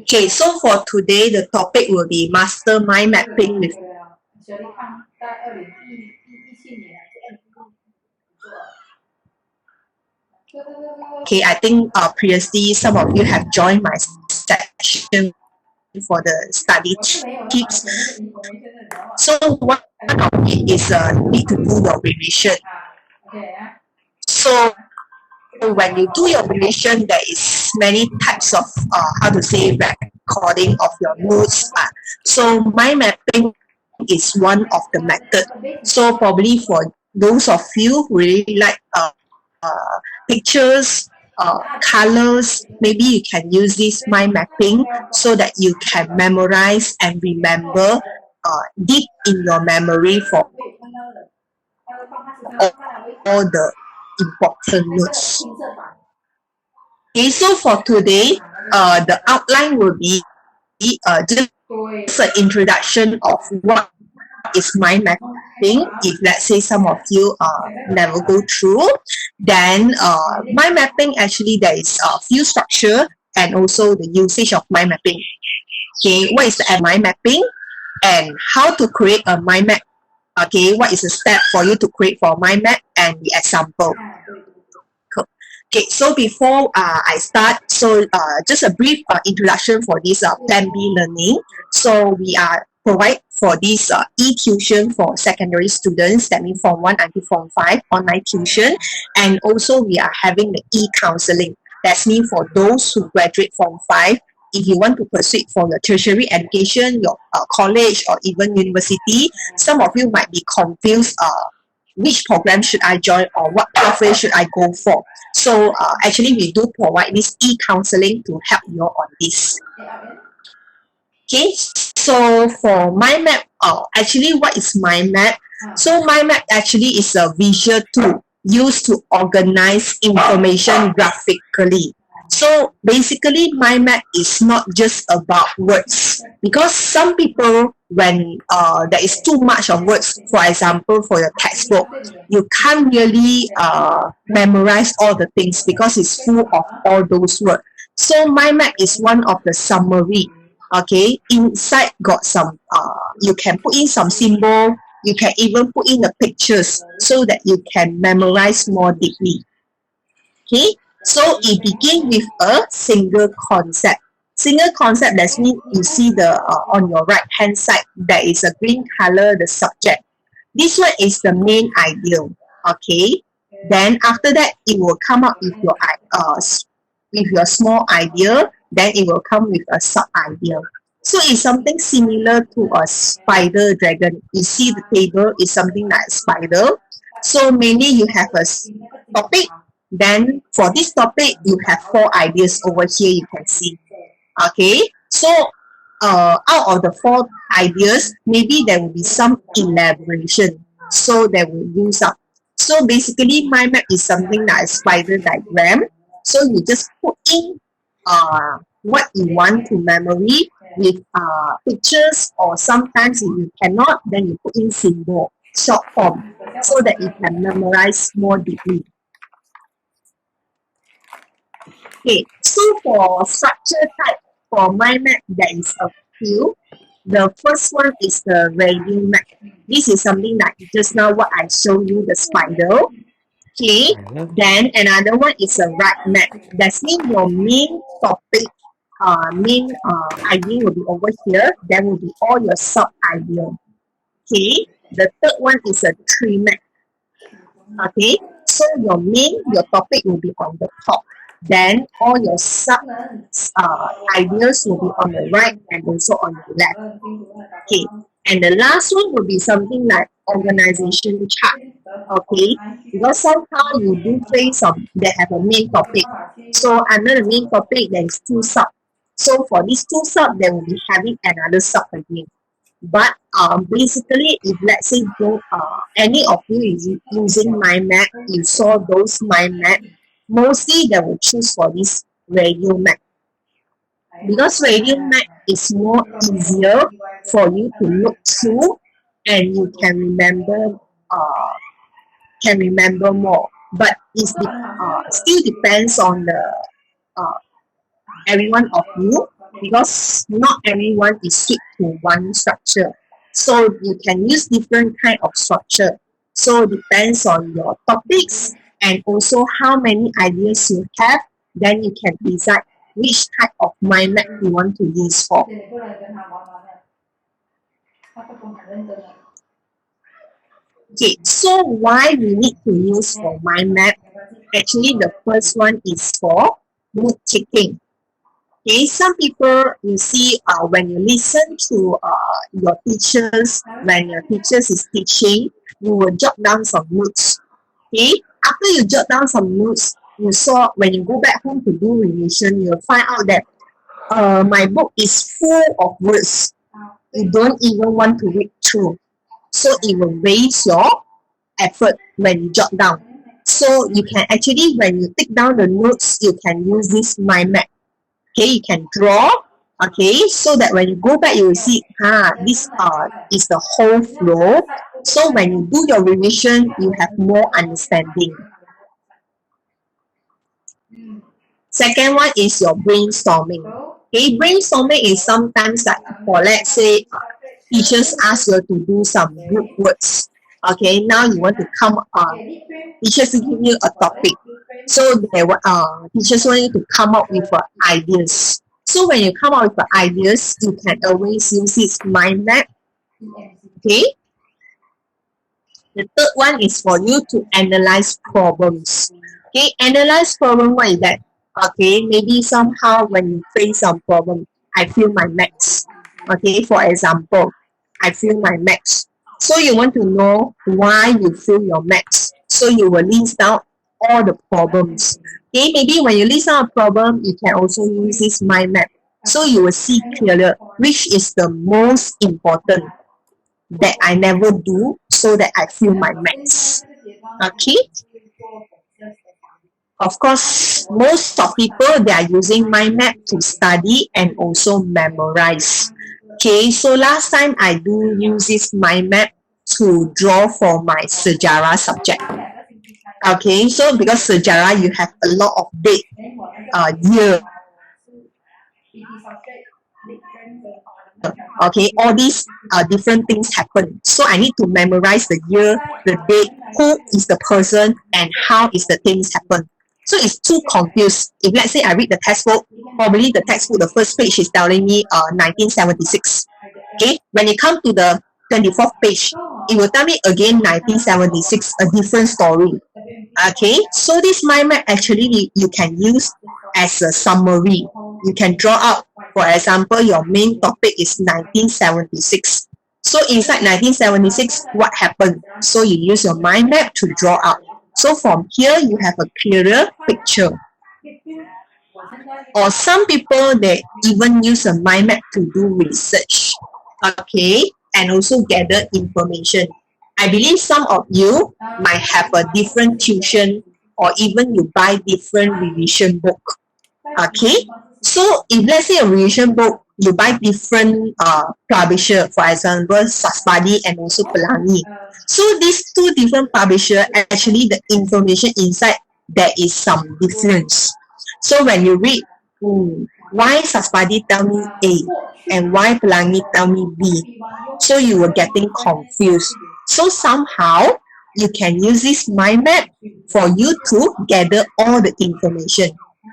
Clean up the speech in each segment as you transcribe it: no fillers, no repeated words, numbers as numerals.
Okay, so for today, the topic will be master mind mapping with. Okay, I think previously some of you have joined my section for the study tips. So one of it is need to do your revision. So when you do your revision, there is many types of recording of your notes. So mind mapping is one of the method. So probably for those of you who really like pictures, colors, maybe you can use this mind mapping so that you can memorize and remember deep in your memory for all the important notes. Okay, so for today, the outline will be just an introduction of what is mind mapping. If let's say some of you never go through, then mind mapping actually there is a few structure and also the usage of mind mapping. Okay, what is the mind mapping and how to create a mind map? Okay, what is the step for you to create for mind map and the example? Okay, so before I start, so just a brief introduction for this Plan B learning. So we are provide for this e-tuition for secondary students, that means Form 1 until Form 5, online tuition. And also we are having the e-counseling. That's mean for those who graduate Form 5, if you want to pursue for your tertiary education, your college or even university, some of you might be confused which program should I join or what pathway should I go for. So actually we do provide this e-counseling to help you on this. Okay, so for mind map, actually what is mind map? So mind map actually is a visual tool used to organize information graphically. So basically mind map is not just about words, because some people when there is too much of words, for example for your textbook, you can't really memorize all the things because it's full of all those words. So mind map is one of the summary. Okay, inside got some you can put in some symbol, you can even put in the pictures so that you can memorize more deeply. Okay, so it begins with a single concept. Single concept, that means you see the on your right hand side there is a green color, the subject. This one is the main idea. Okay, then after that it will come up with your small idea, then it will come with a sub idea. So it's something similar to a spider dragon. You see the table is something like a spider. So mainly you have a topic, then for this topic you have 4 ideas over here you can see. Okay, so out of the 4 ideas, maybe there will be some elaboration, so they will use up. So basically mind map is something like a spider diagram. So you just put in what you want to memory with pictures, or sometimes if you cannot, then you put in symbol, short form, so that you can memorize more deeply. Okay, so for structure type for mind map, there is a few. The first one is the radial map. This is something like just now what I showed you, the spider. Okay, then another one is a right map. That means your main topic, main idea will be over here. There will be all your sub idea. Okay, the third one is a tree map. Okay, so your topic will be on the top. Then all your sub ideas will be on the right and also on the left. Okay, and the last one will be something like organization chart. Okay, because somehow you do face some that have a main topic. So under the main topic there is 2 sub. So for these 2 sub, they will be having another sub again. But basically, if let's say any of you is using mind map, you saw those mind map, mostly they will choose for this radial map, because radial map is more easier for you to look through and you can remember more. But it still depends on the every one of you, because not everyone is stick to one structure. So you can use different kind of structure. So depends on your topics and also how many ideas you have, then you can decide which type of mind map you want to use for. Okay, so why we need to use for mind map? Actually, the first one is for note taking. Okay, some people you see when you listen to your teachers, when your teachers is teaching, you will jot down some notes. Okay, after you jot down some notes, you saw when you go back home to do revision, you'll find out that my book is full of words. You don't even want to read through. So it will waste your effort when you jot down. So you can actually, when you take down the notes, you can use this mind map. Okay, you can draw. Okay, so that when you go back, you will see, this is the whole flow. So when you do your revision, you have more understanding. Second one is your brainstorming. Okay, brainstorming is sometimes like for let's say teachers ask you to do some group works. Okay, now you want to come teachers give you a topic. So they teachers want you to come up with ideas. So when you come up with ideas, you can always use this mind map. Okay. The third one is for you to analyze problems. Okay, analyze problem, what is that? Okay, maybe somehow when you face some problem, I feel my max. Okay, for example, I feel my max. So you want to know why you feel your max. So you will list down all the problems. Okay, maybe when you list down a problem, you can also use this mind map. So you will see clearer which is the most important that I never do so that I feel my max. Okay. Of course, most of people they are using mind map to study and also memorize. Okay, so last time I do use this mind map to draw for my sejarah subject. Okay, so because sejarah you have a lot of date, year. Okay, all these different things happen. So I need to memorize the year, the date, who is the person, and how is the things happen. So it's too confused. If let's say I read the textbook, probably the textbook, the first page is telling me 1976. Okay, when it comes to the 24th page, it will tell me again 1976, a different story. Okay, so this mind map actually you can use as a summary. You can draw out, for example, your main topic is 1976. So inside 1976, what happened? So you use your mind map to draw out. So from here, you have a clearer picture. Or some people, they even use a mind map to do research. Okay, and also gather information. I believe some of you might have a different tuition or even you buy different revision book. Okay, so if let's say a revision book, you buy different publisher, for example, Sasbadi and also Pelangi. So these two different publisher, actually the information inside, there is some difference. So when you read, why Sasbadi tell me A and why Pelangi tell me B, so you were getting confused. So somehow you can use this mind map for you to gather all the information.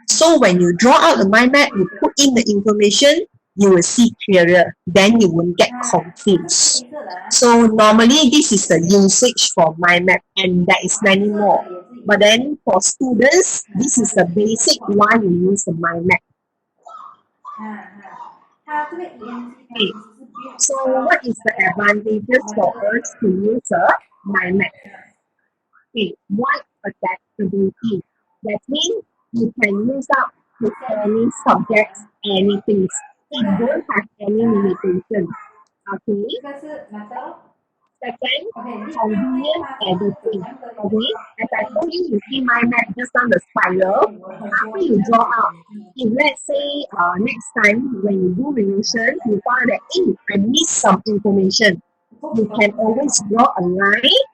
So when you draw out the mind map, you put in the information, you will see clearer. Then you won't get confused. So normally this is the usage for mind map, and there is many more. But then for students, this is the basic why you use the mind map. Okay. So what is the advantages for us to use a mind map? Okay, what adaptability? That means you can use up to any subjects, anything. It don't have any limitation. Okay. Second, convenient editing. Okay, as I told you, you see my map just on the spiral. After you draw out, if let's say next time when you do revision, you find that I missed some information. You can always draw a line.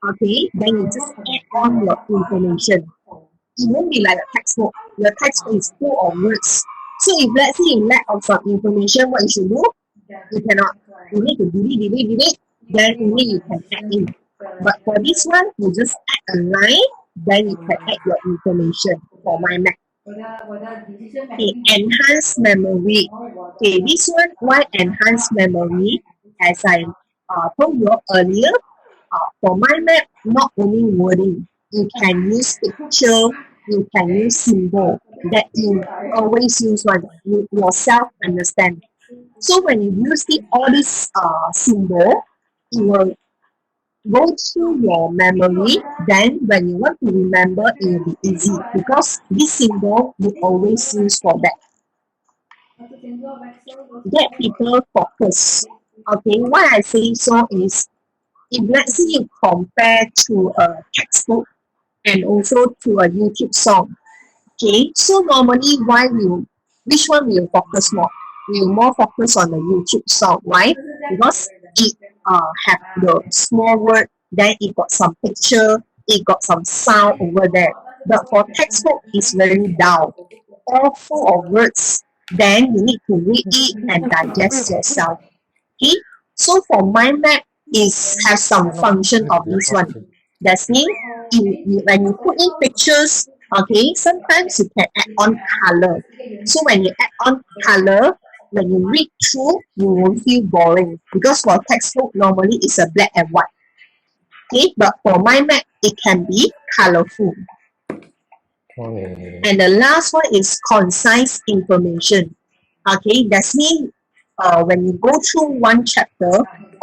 Okay, then you just add on your information. It won't be like a textbook. Your textbook is full of words. So if let's say you lack of some information, what you should do? You cannot. You need to delete, then only you can add in. But for this one, you just add a line, then you can add your information for my Mac. Okay, enhanced memory. Okay, this one, why enhanced memory? As I told you earlier, for my Mac, not only wording, you can use picture, you can use symbol that you always use one, you yourself understand. So when you use all this symbol, it will go through your memory. Then when you want to remember, it will be easy because this symbol you always use for that. Get people focus. Okay, why I say so is if let's say you compare to a textbook and also to a YouTube song. Okay, so normally which one will you focus more? We will more focus on the YouTube song, right? Because it have the small word, then it got some picture, it got some sound over there. But for textbook, it's very dull, all full of words. Then you need to read it and digest yourself. Okay, so for mind map is has some function of this one. That's mean when you put in pictures, okay, sometimes you can add on color. So when you add on color, when you read through, you won't feel boring because for textbook normally it's a black and white. Okay, but for mind map it can be colorful. Okay. And the last one is concise information. Okay, that's mean when you go through one chapter,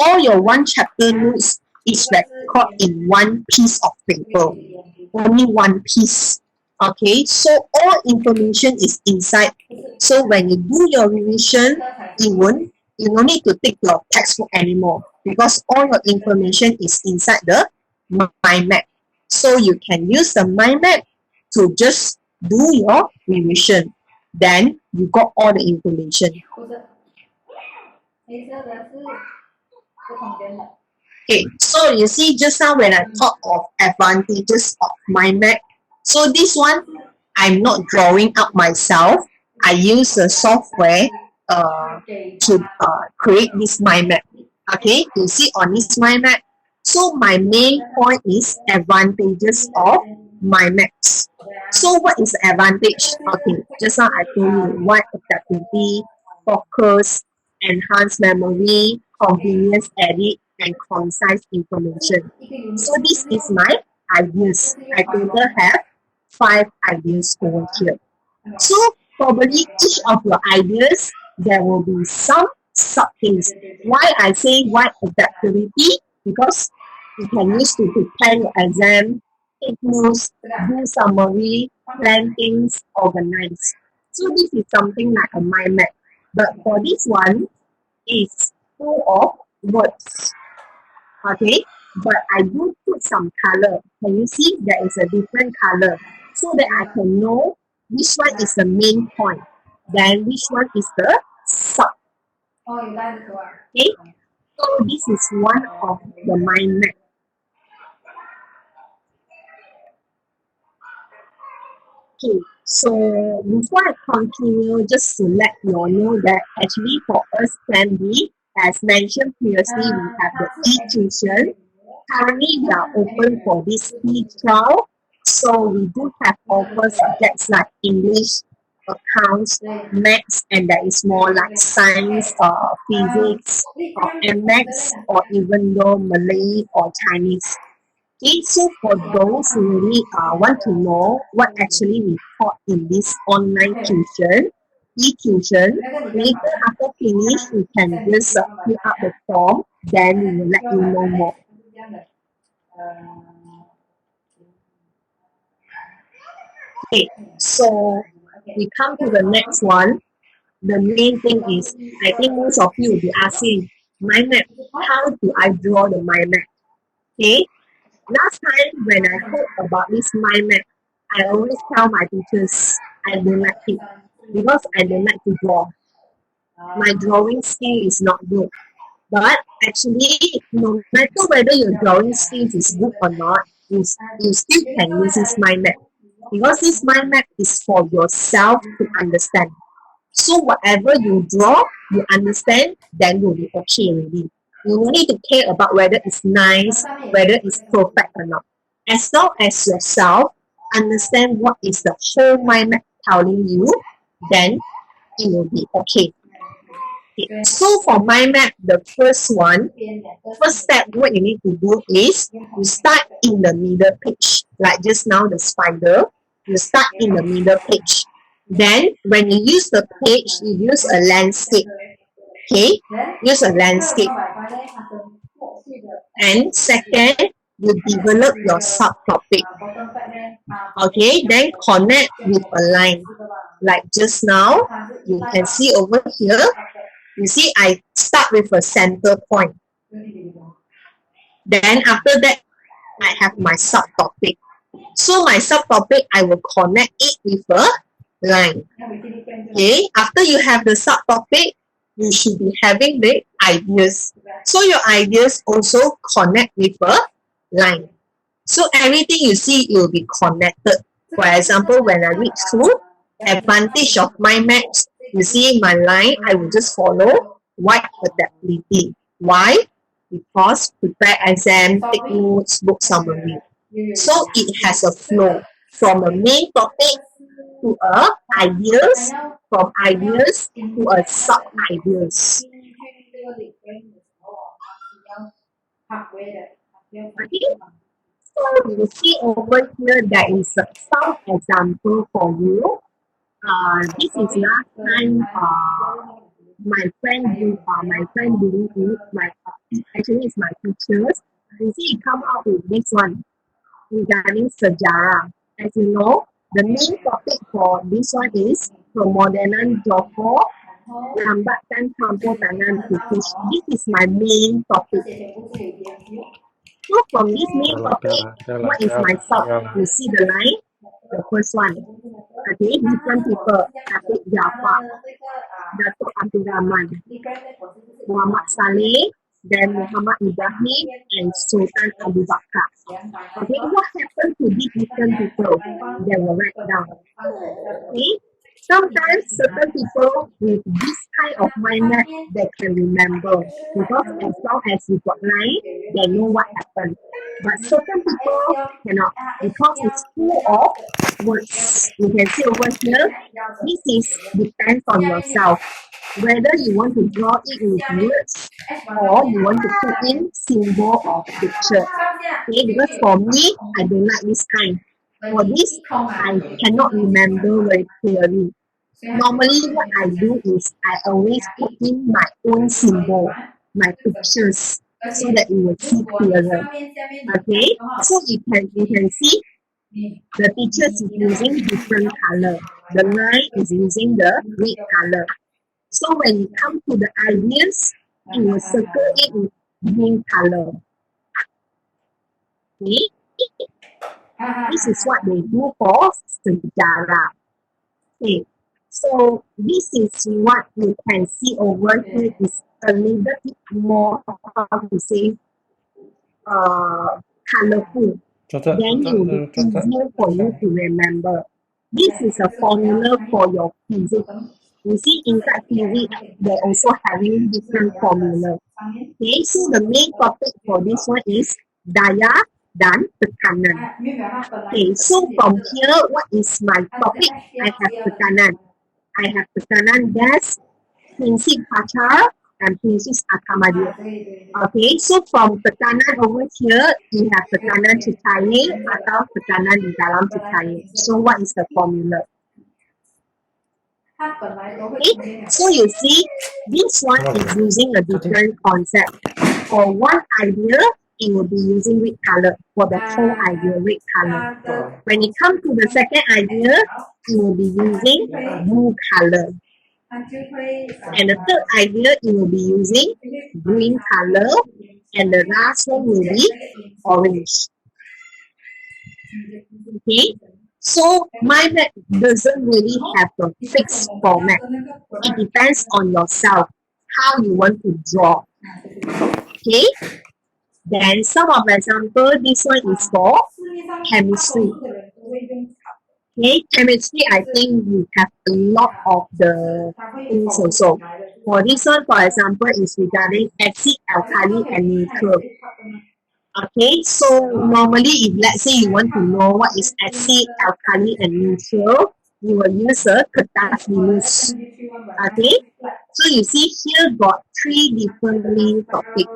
all your one chapter notes is recorded in one piece of paper, only one piece. Okay, so all information is inside. So when you do your revision, you don't need to take your textbook anymore because all your information is inside the mind map. So you can use the mind map to just do your revision. Then you got all the information. Okay, so you see just now when I talk of advantages of mind map, so this one I'm not drawing up myself. I use the software to create this mind map. Okay, you see on this mind map. So my main point is advantages of mind maps. So what is the advantage? Okay, just now I told you wide adaptability, focus, enhanced memory, convenience edit, and concise information. So this is my ideas. I total have 5 ideas over here. So probably each of your ideas, there will be some sub-things. Why I say wide adaptability? Because you can use to prepare your exam, take notes, do summary, plan things, organize. So this is something like a mind map. But for this one, it's full of words. Okay, but I do put some color. Can you see there is a different color so that I can know which one is the main point, then which one is the sub. Okay, so this is one of the mind map. Okay, so before I continue, just to let you all know that actually for us Plan B, as mentioned previously, we have the e-tuition. Currently, we are open for this e-trial. So we do have offer subjects like English, accounts, maths, and there is more like science, physics, or MX, or even though Malay or Chinese. Okay, so for those who really want to know what actually we taught in this online tuition, e-tuition, later after finish, we can just fill up the form, then we will let you know more. Okay, so we come to the next one. The main thing is, I think most of you will be asking, mind map, how do I draw the mind map? Okay, last time when I heard about this mind map, I always tell my teachers I don't like it because I don't like to draw. My drawing skill is not good. But actually, no matter whether your drawing skills is good or not, you still can use this mind map because this mind map is for yourself to understand. So whatever you draw, you understand, then you'll be okay already. You don't need to care about whether it's nice, whether it's perfect or not. As long as yourself understand what is the whole mind map telling you, then it will be okay. Okay. So for mind map, the first step, what you need to do is you start in the middle page. Like just now, the spider, you start in the middle page. Then when you use the page, you use a landscape. Okay, use a landscape. And second, you develop your subtopic. Okay, then connect with a line. Like just now, you can see over here, you see I start with a center point. Then after that, I have my subtopic. So my subtopic, I will connect it with a line. Okay, after you have the subtopic, you should be having the ideas. So your ideas also connect with a line. So everything you see, it will be connected. For example, when I read through, advantage of mind maps, you see my line, I will just follow wide adaptability. Why? Because prepare exam, take notes, book summary. So it has a flow from a main topic to ideas, from ideas to a sub-ideas. Okay? So you see over here, there is some example for you. This is last time my friend doing it. Actually, it's my teachers. You see, it come out with this one regarding sejarah. As you know, the main topic for this one is Pemodenan Johor, Lambatkan Campur Tangan Putih. This is my main topic. So from this main topic, what is my sub? You see the line? The first one. Okay, different people. Afiq Jafar, Datuk Abdul Rahman, Muhammad Saleh, then Muhammad Ibrahim, and Sultan Abu Bakar. Okay, what happened to these different people? They were write down. Okay, sometimes certain people with this kind of mind map, they can remember because as long as you got line, they know what happened. But certain people cannot because it's full of words. You can see over here, this is depends on yourself. Whether you want to draw it with words or you want to put in symbol or picture. Okay, because for me, I don't like this kind. For this, I cannot remember very clearly. Normally, what I do is I always put in my own symbol, my pictures, so that you will see clearer. Okay, so you can see the teachers is using different color. The line is using the red color. So when you come to the ideas, you will circle it with green color. Okay, this is what they do for sejarah. Okay, so this is what you can see over here is a little bit more, how to say, colorful. Then it will be easier for you to remember. This is a formula for your physics. You see, inside physics, they're also having different formula. Okay, so the main topic for this one is daya dan tekanan. Okay, so from here, what is my topic? I have tekanan. I have tekanan gas, prinsip pacar, and prinsip akamadia. Okay, so from tekanan over here, you have tekanan cecair atau tekanan di dalam cecair. So what is the formula? Okay, so you see, this one is using a different concept. For one idea, it will be using red color. For the whole idea, red color. When it comes to the second idea, it will be using blue color. And the third idea, it will be using green color. And the last one will be orange. Okay, so my map doesn't really have a fixed format. It depends on yourself, how you want to draw. Okay, then some of example, this one is for chemistry. Okay, chemistry, I think we have a lot of the things also. For this one, for example, is regarding acid, alkali, and neutral. Okay, so normally if let's say you want to know what is acid, alkali, and neutral, you will use a kertas limus. Okay, so you see here got three different main topics.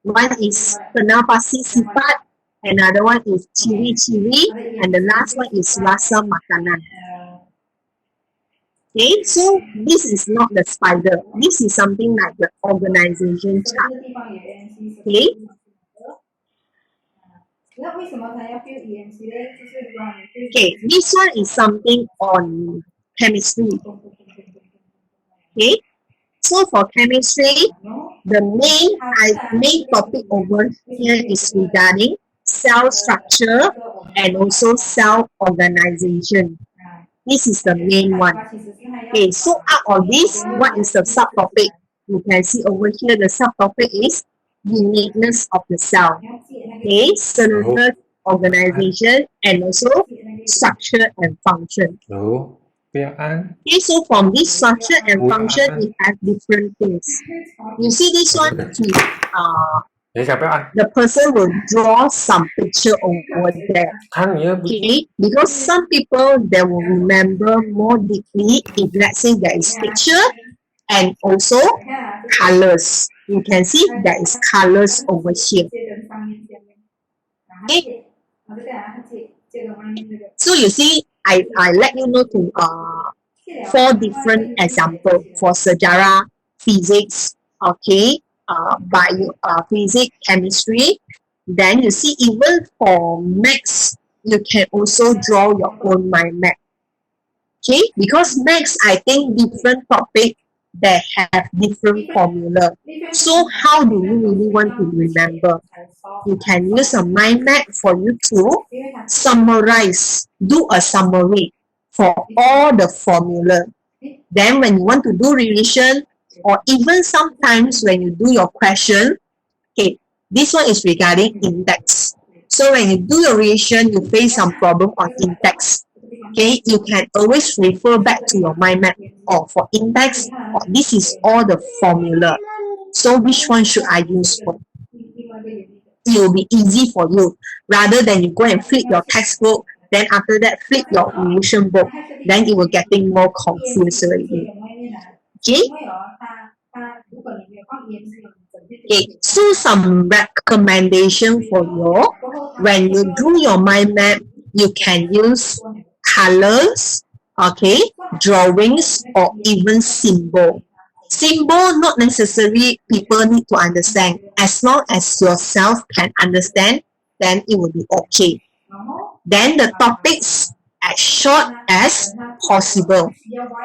One is kenapa sifat, another one is ciri-ciri, and the last one is rasa makanan. Okay, so this is not the spider. This is something like the organization chart. Okay, okay, this one is something on chemistry. Okay, so for chemistry, the main topic over here is regarding cell structure and also cell organization. This is the main one. Okay, so out of this, what is the subtopic? You can see over here the subtopic is uniqueness of the cell. Okay, cellular organization and also structure and function. Okay, so from this structure and function, it has different things. You see this one, the person will draw some picture over there. Okay, because some people they will remember more deeply if let's say there is picture and also colors. You can see there is colors over here. Okay. So you see, I let you know to 4 different examples for sejarah, physics, okay, physics, chemistry. Then you see even for maths, you can also draw your own mind map. Okay, because maths, I think different topic that have different formula. So how do you really want to remember? You can use a mind map for you to summarize, do a summary for all the formula. Then when you want to do revision, or even sometimes when you do your question, okay, this one is regarding index. So when you do your revision, you face some problem on index. Okay, you can always refer back to your mind map or for index, or this is all the formula. So which one should I use for? It will be easy for you rather than you go and flip your textbook, then after that flip your revision book, then it will getting more confused already. Okay. Okay, so some recommendation for you. When you do your mind map, you can use colors, okay, drawings, or even symbol. Symbol not necessarily people need to understand. As long as yourself can understand, then it will be okay. Then the topics as short as possible.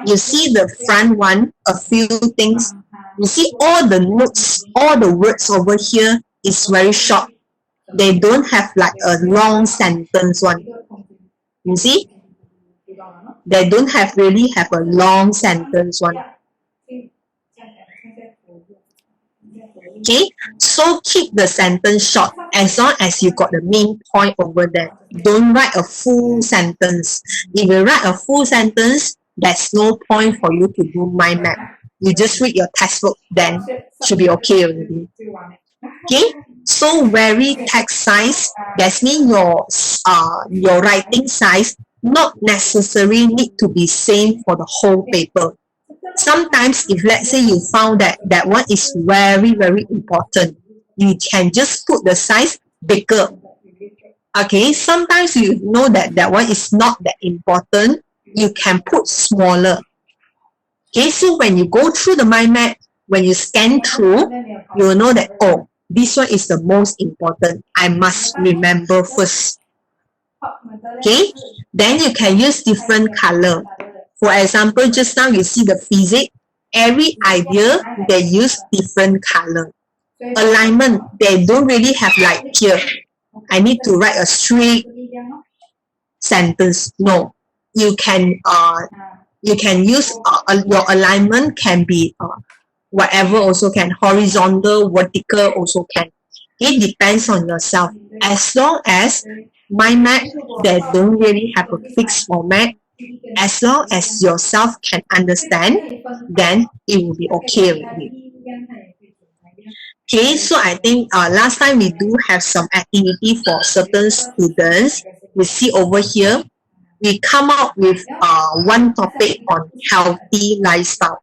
You see the front one, a few things. You see all the notes, all the words over here is very short. They don't have like a long sentence one. You see? They don't have really have a long sentence one. Okay, so keep the sentence short as long as you got the main point over there. Don't write a full sentence. If you write a full sentence, there's no point for you to do mind map. You just read your textbook, then should be okay already. Okay, so very text size, that means your writing size not necessarily need to be same for the whole paper. Sometimes if let's say you found that that one is very, very important, you can just put the size bigger. Okay, sometimes you know that that one is not that important, you can put smaller. Okay, so when you go through the mind map, when you scan through, you will know that, oh, this one is the most important. I must remember first. Okay, then you can use different color. For example, just now you see the physics, every idea they use different color. Alignment, they don't really have like here, I need to write a straight sentence. No, you can use your alignment can be whatever also can, horizontal, vertical also can. It depends on yourself. As long as mind map that don't really have a fixed format. As long as yourself can understand, then it will be okay with me. Okay, so I think last time we do have some activity for certain students. We see over here, we come up with one topic on healthy lifestyle.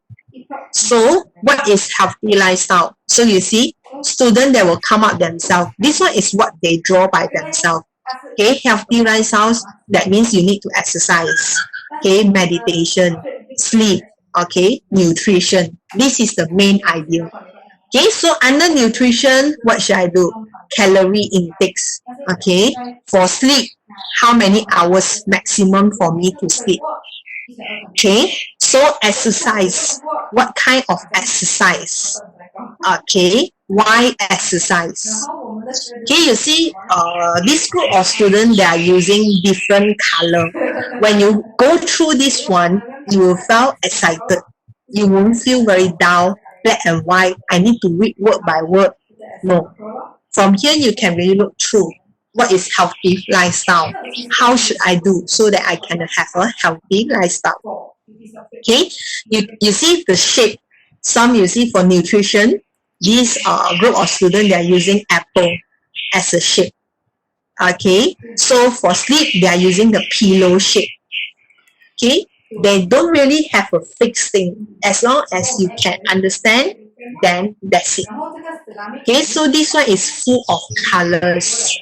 So what is healthy lifestyle? So you see, students that will come up themselves. This one is what they draw by themselves. Okay, healthy lifestyles, that means you need to exercise. Okay, meditation, sleep, okay, nutrition. This is the main idea. Okay, so under nutrition, what should I do? Calorie intakes. Okay, for sleep, how many hours maximum for me to sleep? Okay, so exercise. What kind of exercise? Okay, why exercise? Okay, you see, this group of students, they are using different color. When you go through this one, you will feel excited. You won't feel very down, black and white. I need to read word by word. No. From here, you can really look through what is healthy lifestyle. How should I do so that I can have a healthy lifestyle? Okay, you see the shape. Some you see for nutrition. This group of students, they are using apple as a shape. Okay, so for sleep, they are using the pillow shape. Okay, they don't really have a fixed thing. As long as you can understand, then that's it. Okay, so this one is full of colors.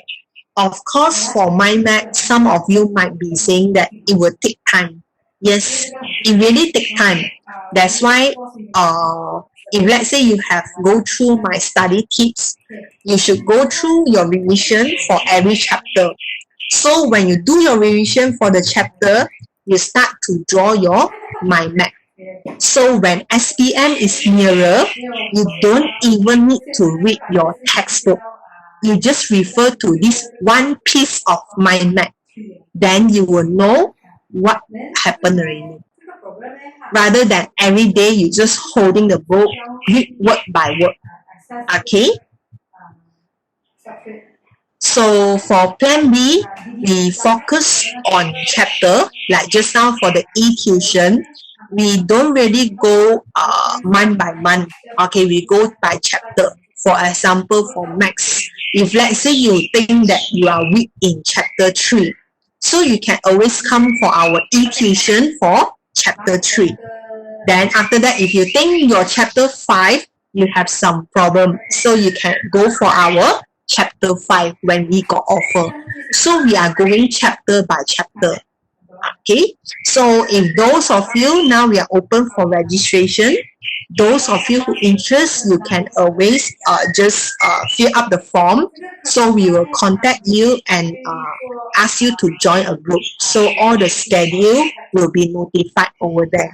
Of course, for mind map, some of you might be saying that it will take time. Yes, it really takes time. That's why if let's say you have go through my study tips, you should go through your revision for every chapter. So when you do your revision for the chapter, you start to draw your mind map. So when SPM is nearer, you don't even need to read your textbook. You just refer to this one piece of mind map. Then you will know what happened already. Rather than every day you just holding the book, read word by word. Okay? So for plan B, we focus on chapter, like just now for the e-tuition, we don't really go month by month. Okay, we go by chapter. For example, for maths, if let's say you think that you are weak in chapter 3, so you can always come for our e-tuition for chapter 3. Then after that, if you think your chapter 5, you have some problem, so you can go for our chapter 5 when we got offer. So we are going chapter by chapter. Okay, so if those of you, now we are open for registration. Those of you who interest, you can always just fill up the form. So we will contact you and ask you to join a group. So all the schedule will be notified over there.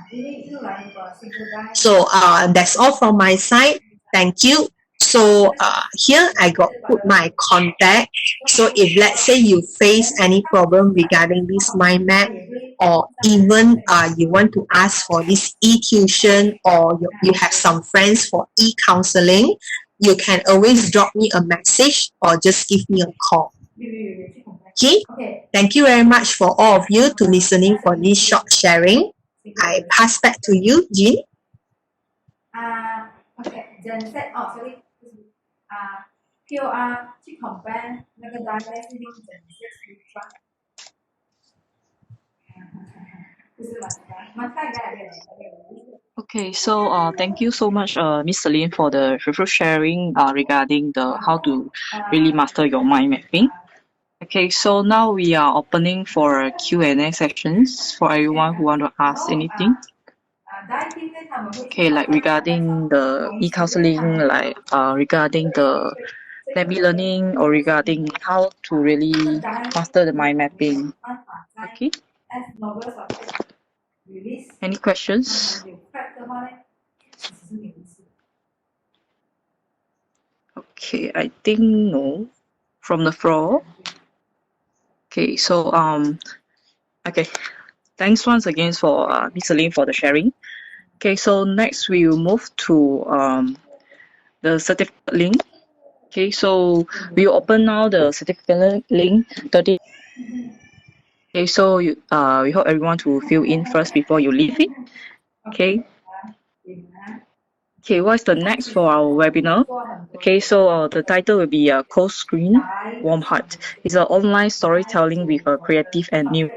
So that's all from my side. Thank you. So here I got put my contact. So if let's say you face any problem regarding this mind map, or even you want to ask for this e-tuition, or you have some friends for e-counseling, you can always drop me a message or just give me a call. Okay, thank you very much for all of you to listening for this short sharing. I pass back to you, Jean. Okay, Jen said, oh, sorry. QR 去 compare 那个 dialect 是用整些出发。Okay, so thank you so much, Miss Celine, for the referral sharing regarding the how to really master your mind mapping. Okay, so now we are opening for Q&A sessions for everyone who want to ask anything. Okay, like regarding the e-counseling, like regarding the Lemme learning, or regarding how to really master the mind mapping. Okay. Any questions? Okay, I think no. From the floor. Okay, so okay. Thanks once again for Miss Celine for the sharing. Okay, so next we will move to the certificate link. Okay, so we will open now the certificate link 30. Okay, so we hope everyone to fill in first before you leave it. Okay. Okay, what's the next for our webinar? Okay, so the title will be Cold Screen, Warm Heart. It's an online storytelling with a creative and new.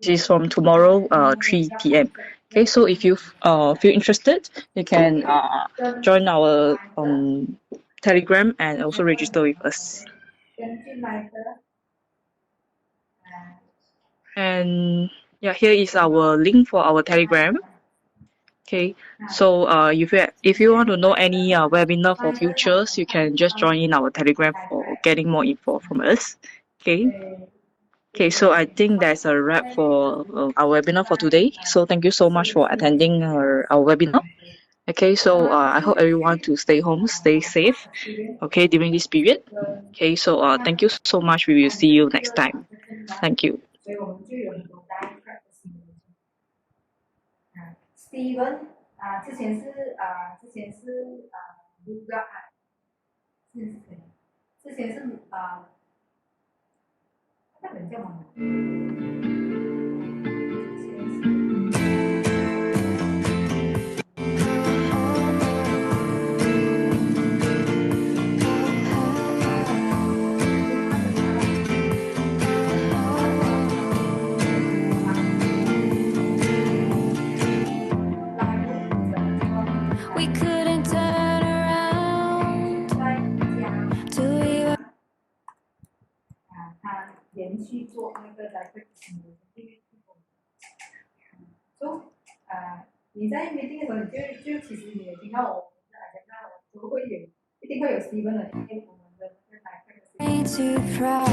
This is from tomorrow, 3 p.m. Okay, so if you feel interested, you can join our Telegram and also register with us. And yeah, here is our link for our Telegram. Okay, so if you want to know any webinar for futures, you can just join in our Telegram for getting more info from us. Okay. Okay, so I think that's a wrap for our webinar for today. So thank you so much for attending our webinar. Okay, so I hope everyone to stay home, stay safe. Okay, during this period. Okay, so thank you so much. We will see you next time. Thank you. Steven 之前是 之前是那个人叫什么？We couldn't turn around to even 他连续做那个 direct 型的，就你在 meeting 的时候，你就其实你也听到我们的 agenda， 就会有一定会有 Steven 的，因为我们的那个 direct 型。 ain't too proud.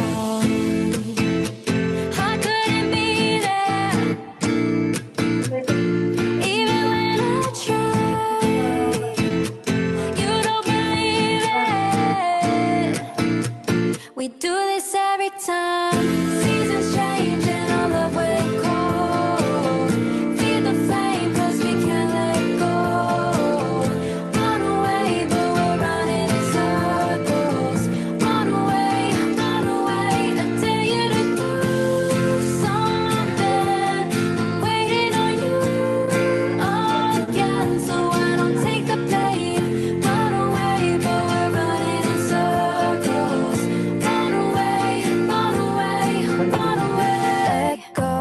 I couldn't be there, even when I tried. You don't believe it. We do this every time. Seasons change and our love will cold. Feed the flame 'cause we can't let go. Run away, but we're running in circles. Run away, I dare you to do something. I'm waiting on you again, so I don't take the blame. Run away, but we're running in circles. Run away, run away. Let go.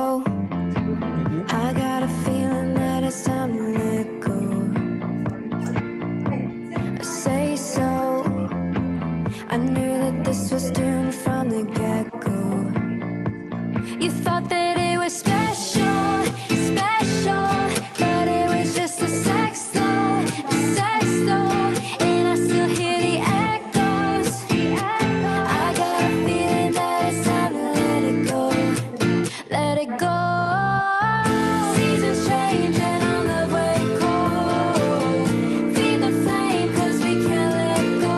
I got a feeling that it's time to let go. Say so. I knew that this was doomed from the get-go. You thought that it was special, but it was just a sex doll, and I still hear the echoes. I got a feeling that it's time to let it go. Let it go. Seasons change and our love will cold. Feed the flame 'cause we can't let go.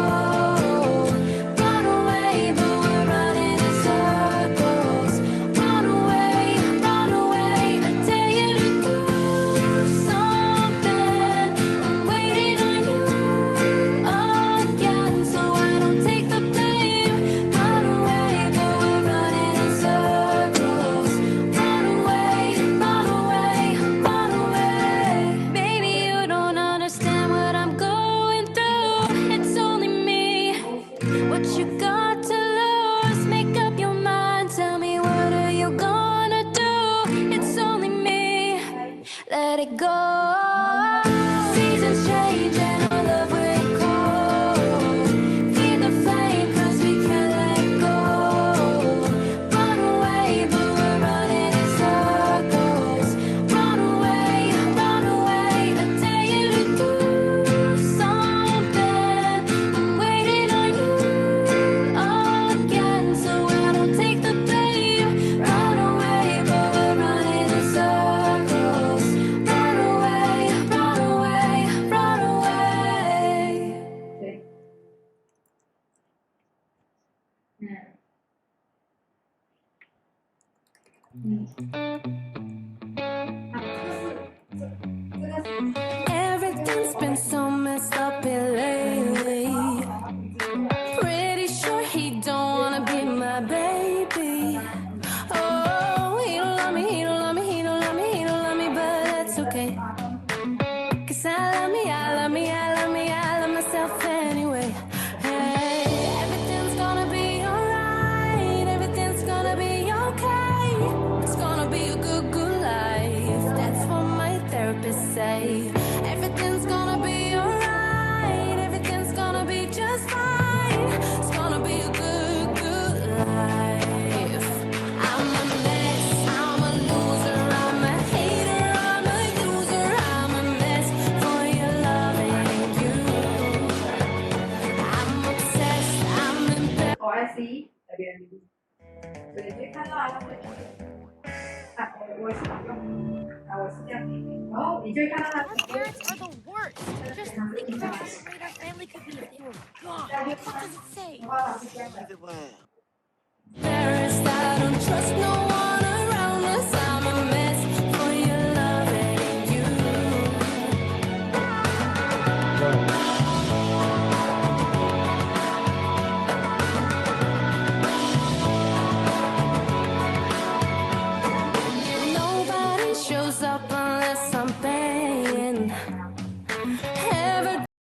Run away, but we're running in circles. Run away, I dare you to do something. I'm waiting on you again, so I don't take the blame. Run away, but we're running in circles. Run away, run away. Baby, you don't understand what I'm going through. It's only me. What you got to lose? Make up your mind. Tell me, what are you gonna do? It's only me. Let it go. Seasons change and our love will cold. Feed the flame 'cause we can't let go. Run away, but we're running in circles. Run away, I dare you to do something. I'm waiting on you again, so I don't take the blame. Run away, but we're running in circles. Run away, run away, run away. 对，Everything's been so messed up here lately. Pretty sure he don't wanna be my baby. 'cause I love me, I love me, I love me, I love myself anyway. Hey, everything's gonna be alright, everything's gonna be okay. It's gonna be a good, good life. That's what my therapist say. Everything's gonna be alright, everything's gonna be just fine. It's gonna be a good, good life. I'm a mess, I'm a loser, I'm a hater, I'm a user, I'm a mess for your loving you. I'm obsessed, I'm embarrassed. OIC 那边，所以就看到啊，我是用我是这样，然后你就会看到他 Our parents are the worst. Just think about how great our family could be if they were gone. What does it say? Embarrassed, I don't trust no one around us. I'm a mess for your loving you. Nobody shows up unless I'm paying.